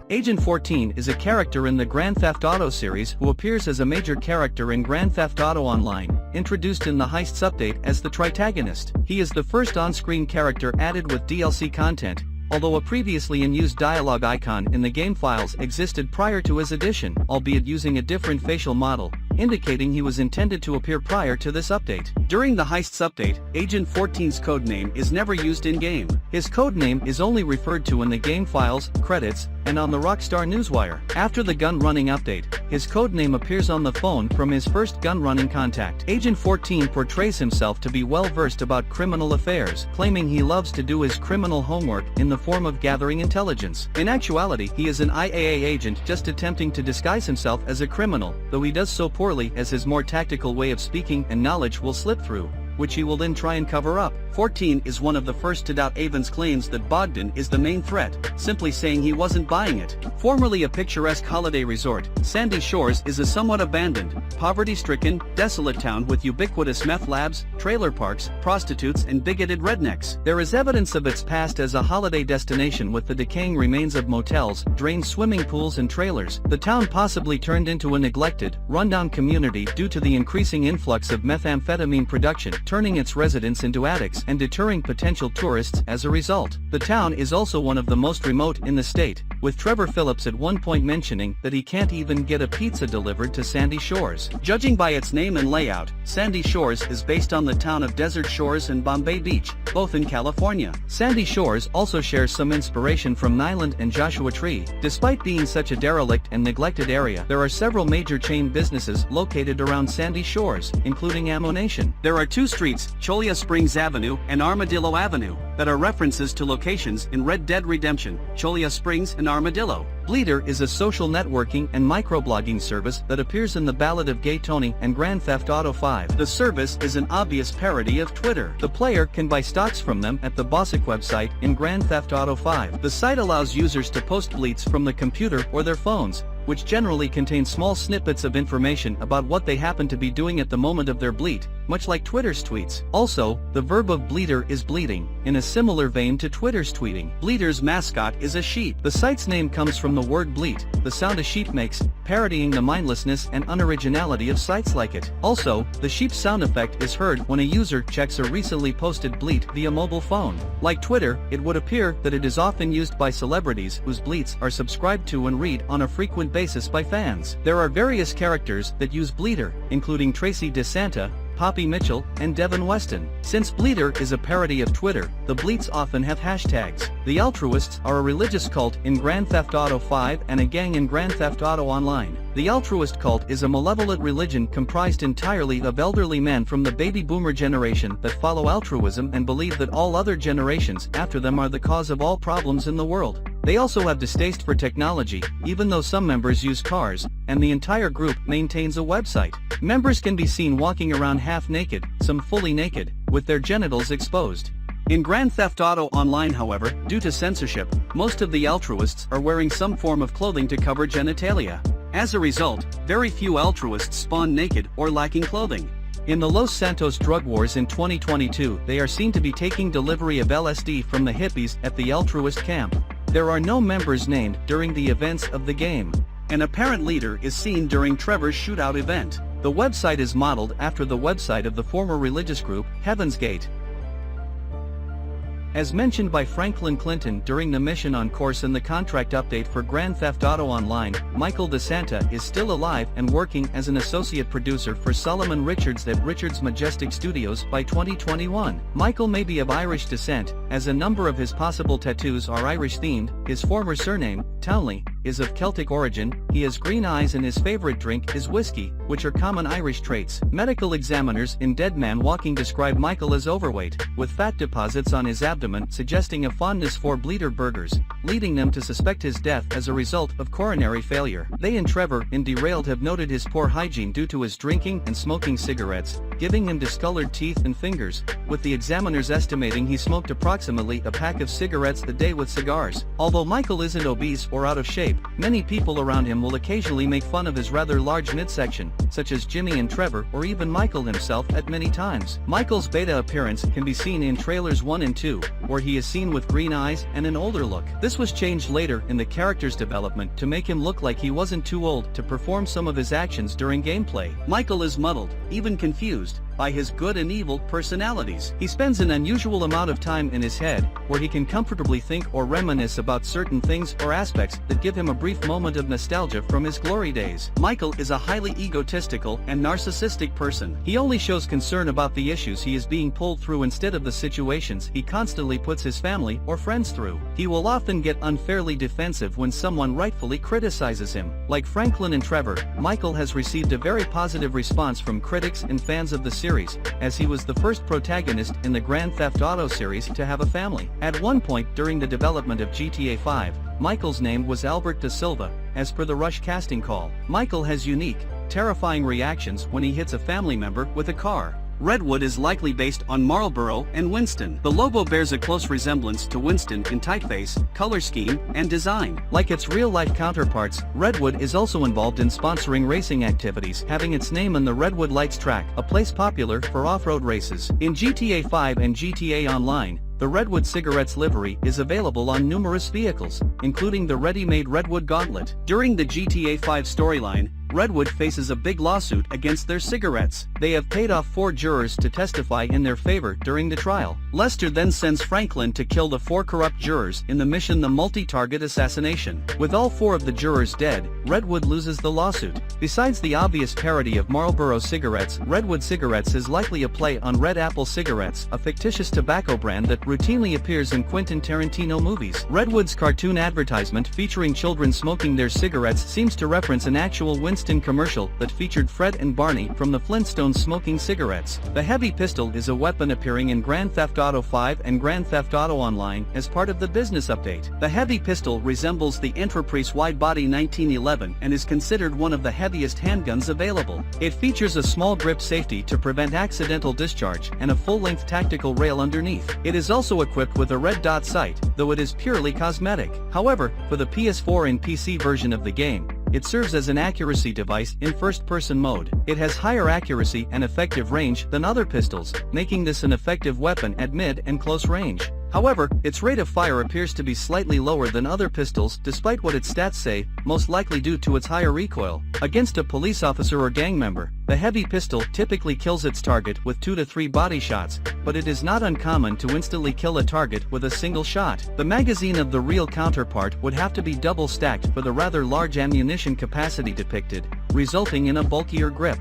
Agent 14 is a character in the Grand Theft Auto series who appears as a major character in Grand Theft Auto Online, introduced in the Heists update as the Tritagonist. He is the first on-screen character added with DLC content, although a previously unused dialogue icon in the game files existed prior to his addition, albeit using a different facial model, indicating he was intended to appear prior to this update. During the Heists update, Agent 14's codename is never used in-game. His codename is only referred to in the game files, credits, and on the Rockstar Newswire. After the gun running update, his codename appears on the phone from his first gun running contact. Agent 14 portrays himself to be well-versed about criminal affairs, claiming he loves to do his criminal homework in the form of gathering intelligence. In actuality, he is an IAA agent just attempting to disguise himself as a criminal, though he does so poorly as his more tactical way of speaking and knowledge will slip through, which he will then try and cover up. 14 is one of the first to doubt Avon's claims that Bogdan is the main threat, simply saying he wasn't buying it. Formerly a picturesque holiday resort, Sandy Shores is a somewhat abandoned, poverty-stricken, desolate town with ubiquitous meth labs, trailer parks, prostitutes and bigoted rednecks. There is evidence of its past as a holiday destination with the decaying remains of motels, drained swimming pools and trailers. The town possibly turned into a neglected, rundown community due to the increasing influx of methamphetamine production, turning its residents into addicts and deterring potential tourists as a result. The town is also one of the most remote in the state, with Trevor Phillips at one point mentioning that he can't even get a pizza delivered to Sandy Shores. Judging by its name and layout, Sandy Shores is based on the town of Desert Shores and Bombay Beach, both in California. Sandy Shores also shares some inspiration from Nyland and Joshua Tree. Despite being such a derelict and neglected area, there are several major chain businesses located around Sandy Shores, including Ammo Nation. There are two streets, Cholla Springs Avenue and Armadillo Avenue, that are references to locations in Red Dead Redemption, Cholla Springs and Armadillo. Bleeter is a social networking and microblogging service that appears in The Ballad of Gay Tony and Grand Theft Auto 5. The service is an obvious parody of Twitter. The player can buy stocks from them at the Bosick website in Grand Theft Auto 5. The site allows users to post bleats from the computer or their phones, which generally contain small snippets of information about what they happen to be doing at the moment of their bleat, much like Twitter's tweets. Also, the verb of bleater is bleating, in a similar vein to Twitter's tweeting. Bleater's mascot is a sheep. The site's name comes from the word bleat, the sound a sheep makes, parodying the mindlessness and unoriginality of sites like it. Also, the sheep sound effect is heard when a user checks a recently posted bleat via mobile phone. Like Twitter, it would appear that it is often used by celebrities whose bleats are subscribed to and read on a frequent basis by fans. There are various characters that use bleater, including Tracy DeSanta, Poppy Mitchell, and Devin Weston. Since Bleater is a parody of Twitter, the bleats often have hashtags. The Altruists are a religious cult in Grand Theft Auto 5 and a gang in Grand Theft Auto Online. The Altruist cult is a malevolent religion comprised entirely of elderly men from the baby boomer generation that follow altruism and believe that all other generations after them are the cause of all problems in the world. They also have distaste for technology, even though some members use cars, and the entire group maintains a website. Members can be seen walking around half-naked, some fully naked, with their genitals exposed. In Grand Theft Auto Online, however, due to censorship, most of the altruists are wearing some form of clothing to cover genitalia. As a result, very few altruists spawn naked or lacking clothing. In the Los Santos drug wars in 2022, they are seen to be taking delivery of LSD from the hippies at the altruist camp. There are no members named during the events of the game. An apparent leader is seen during Trevor's shootout event. The website is modeled after the website of the former religious group, Heaven's Gate. As mentioned by Franklin Clinton during the mission on course in the contract update for Grand Theft Auto Online, Michael DeSanta is still alive and working as an associate producer for Solomon Richards at Richards Majestic Studios by 2021. Michael may be of Irish descent, as a number of his possible tattoos are Irish-themed. His former surname, Townley, is of Celtic origin. He has green eyes and his favorite drink is whiskey, which are common Irish traits. Medical examiners in Dead Man Walking describe Michael as overweight, with fat deposits on his abdomen suggesting a fondness for Bleater burgers, leading them to suspect his death as a result of coronary failure. They and Trevor in Derailed have noted his poor hygiene due to his drinking and smoking cigarettes, giving him discolored teeth and fingers, with the examiners estimating he smoked approximately a pack of cigarettes a day with cigars. Although Michael isn't obese or out of shape, many people around him will occasionally make fun of his rather large midsection, such as Jimmy and Trevor or even Michael himself at many times. Michael's beta appearance can be seen in trailers 1 and 2, where he is seen with green eyes and an older look. This was changed later in the character's development to make him look like he wasn't too old to perform some of his actions during gameplay. Michael is muddled, even confused, by his good and evil personalities. He spends an unusual amount of time in his head, where he can comfortably think or reminisce about certain things or aspects that give him a brief moment of nostalgia from his glory days. Michael is a highly egotistical and narcissistic person. He only shows concern about the issues he is being pulled through instead of the situations he constantly puts his family or friends through. He will often get unfairly defensive when someone rightfully criticizes him. Like Franklin and Trevor, Michael has received a very positive response from critics and fans of the series, as he was the first protagonist in the Grand Theft Auto series to have a family. At one point during the development of GTA 5, Michael's name was Albert Da Silva, as per the Rush casting call. Michael has unique, terrifying reactions when he hits a family member with a car. Redwood is likely based on Marlboro and Winston. The logo bears a close resemblance to Winston in typeface, color scheme, and design. Like its real-life counterparts, Redwood is also involved in sponsoring racing activities, having its name on the Redwood Lights track, a place popular for off-road races. In GTA 5 and GTA Online, the Redwood Cigarettes livery is available on numerous vehicles, including the ready-made Redwood Gauntlet. During the GTA 5 storyline, Redwood faces a big lawsuit against their cigarettes. They have paid off 4 jurors to testify in their favor during the trial. Lester then sends Franklin to kill the 4 corrupt jurors in the mission The Multi-Target Assassination. With all 4 of the jurors dead, Redwood loses the lawsuit. Besides the obvious parody of Marlboro cigarettes, Redwood Cigarettes is likely a play on Red Apple Cigarettes, a fictitious tobacco brand that routinely appears in Quentin Tarantino movies. Redwood's cartoon advertisement featuring children smoking their cigarettes seems to reference an actual Winston commercial that featured Fred and Barney from the Flintstones smoking cigarettes. The heavy pistol is a weapon appearing in Grand Theft Auto 5 and Grand Theft Auto Online as part of the business update. The heavy pistol resembles the Enterprise wide-body 1911 and is considered one of the heaviest handguns available. It features a small grip safety to prevent accidental discharge and a full-length tactical rail underneath. It is also equipped with a red dot sight, though it is purely cosmetic. However, for the PS4 and PC version of the game, it serves as an accuracy device in first-person mode. It has higher accuracy and effective range than other pistols, making this an effective weapon at mid and close range. However, its rate of fire appears to be slightly lower than other pistols despite what its stats say, most likely due to its higher recoil. Against a police officer or gang member, the heavy pistol typically kills its target with 2 to 3 body shots, but it is not uncommon to instantly kill a target with a single shot. The magazine of the real counterpart would have to be double stacked for the rather large ammunition capacity depicted, resulting in a bulkier grip.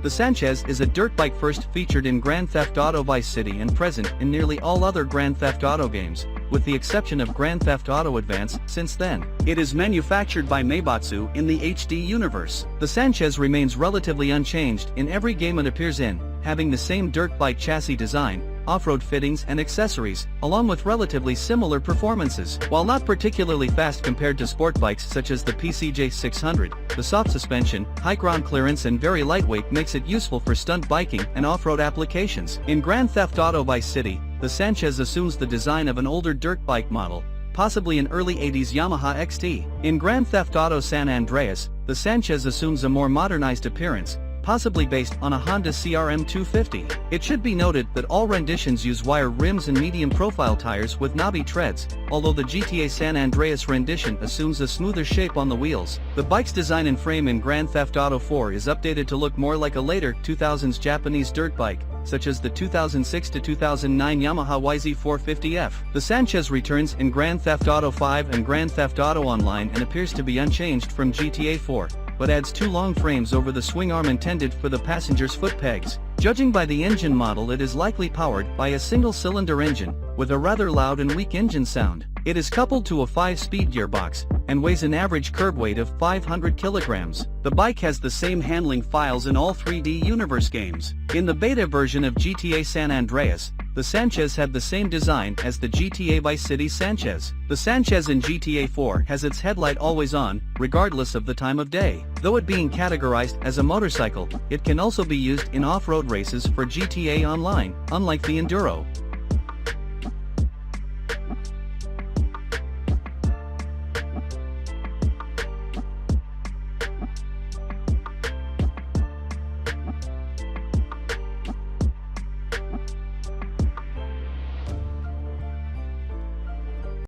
The Sanchez is a dirt bike first featured in Grand Theft Auto Vice City and present in nearly all other Grand Theft Auto games, with the exception of Grand Theft Auto Advance since then. It is manufactured by Meibatsu in the HD universe. The Sanchez remains relatively unchanged in every game it appears in, having the same dirt bike chassis design, off-road fittings and accessories, along with relatively similar performances. While not particularly fast compared to sport bikes such as the PCJ 600, the soft suspension, high ground clearance and very lightweight makes it useful for stunt biking and off-road applications. In Grand Theft Auto Vice City, the Sanchez assumes the design of an older dirt bike model, possibly an early 80s Yamaha XT. In Grand Theft Auto San Andreas, the Sanchez assumes a more modernized appearance, possibly based on a Honda CRM 250. It should be noted that all renditions use wire rims and medium-profile tires with knobby treads, although the GTA San Andreas rendition assumes a smoother shape on the wheels. The bike's design and frame in Grand Theft Auto 4 is updated to look more like a later 2000s Japanese dirt bike, such as the 2006 to 2009 Yamaha YZ450F. The Sanchez returns in Grand Theft Auto 5 and Grand Theft Auto Online and appears to be unchanged from GTA 4, but adds 2 long frames over the swing arm intended for the passenger's foot pegs. Judging by the engine model, it is likely powered by a single-cylinder engine, with a rather loud and weak engine sound. It is coupled to a 5-speed gearbox, and weighs an average curb weight of 500 kilograms. The bike has the same handling files in all 3D Universe games. In the beta version of GTA San Andreas, The Sanchez had the same design as the GTA Vice City Sanchez. The Sanchez in GTA 4 has its headlight always on, regardless of the time of day. Though it being categorized as a motorcycle, it can also be used in off-road races for GTA Online, unlike the Enduro.